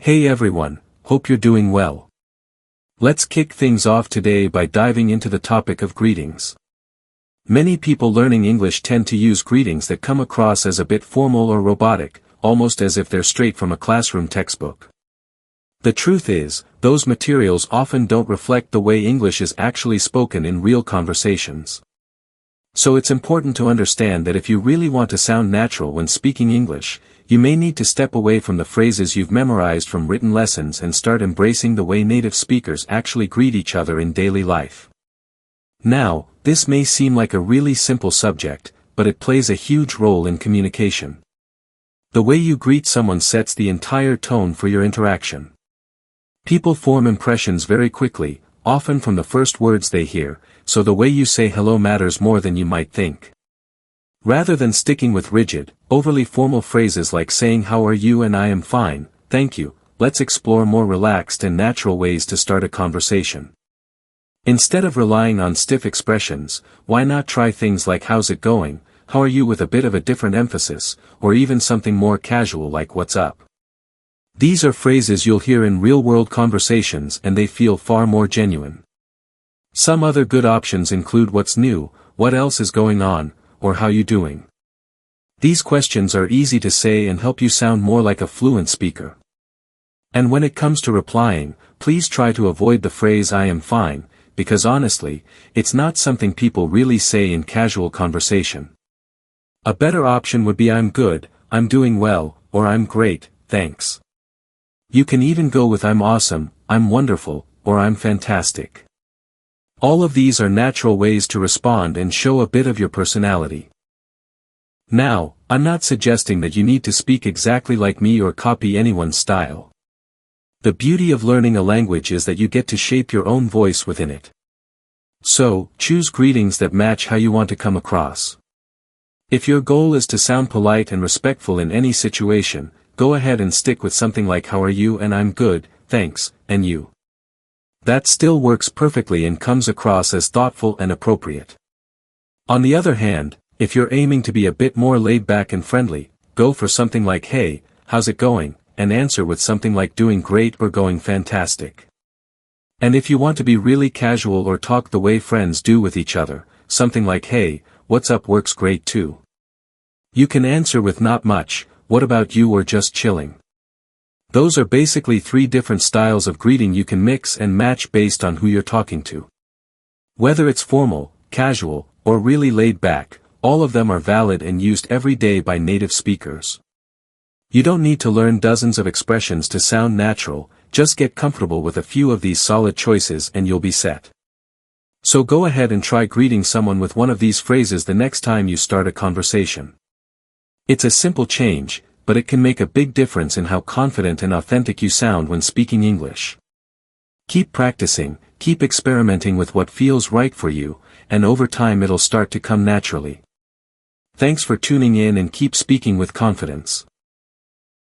Hey everyone, hope you're doing well. Let's kick things off today by diving into the topic of greetings. Many people learning English tend to use greetings that come across as a bit formal or robotic, almost as if they're straight from a classroom textbook. The truth is, those materials often don't reflect the way English is actually spoken in real conversations. So it's important to understand that if you really want to sound natural when speaking English, you may need to step away from the phrases you've memorized from written lessons and start embracing the way native speakers actually greet each other in daily life. Now, this may seem like a really simple subject, but it plays a huge role in communication. The way you greet someone sets the entire tone for your interaction. People form impressions very quickly, often from the first words they hear, so the way you say hello matters more than you might think. Rather than sticking with rigid, overly formal phrases like saying how are you and I am fine, thank you, let's explore more relaxed and natural ways to start a conversation. Instead of relying on stiff expressions, why not try things like how's it going, how are you with a bit of a different emphasis, or even something more casual like what's up. These are phrases you'll hear in real-world conversations and they feel far more genuine. Some other good options include what's new, what else is going on, or how you doing. These questions are easy to say and help you sound more like a fluent speaker. And when it comes to replying, please try to avoid the phrase I am fine, because honestly, it's not something people really say in casual conversation. A better option would be I'm good, I'm doing well, or I'm great, thanks. You can even go with I'm awesome, I'm wonderful, or I'm fantastic. All of these are natural ways to respond and show a bit of your personality. Now, I'm not suggesting that you need to speak exactly like me or copy anyone's style. The beauty of learning a language is that you get to shape your own voice within it. So, choose greetings that match how you want to come across. If your goal is to sound polite and respectful in any situation, go ahead and stick with something like how are you and I'm good, thanks, and you. That still works perfectly and comes across as thoughtful and appropriate. On the other hand, if you're aiming to be a bit more laid back and friendly, go for something like hey, how's it going, and answer with something like doing great or going fantastic. And if you want to be really casual or talk the way friends do with each other, something like hey, what's up works great too. You can answer with not much, what about you or just chilling. Those are basically three different styles of greeting you can mix and match based on who you're talking to. Whether it's formal, casual, or really laid back, all of them are valid and used every day by native speakers. You don't need to learn dozens of expressions to sound natural, just get comfortable with a few of these solid choices and you'll be set. So go ahead and try greeting someone with one of these phrases the next time you start a conversation. It's a simple change, but it can make a big difference in how confident and authentic you sound when speaking English. Keep practicing, keep experimenting with what feels right for you, and over time it'll start to come naturally. Thanks for tuning in and keep speaking with confidence.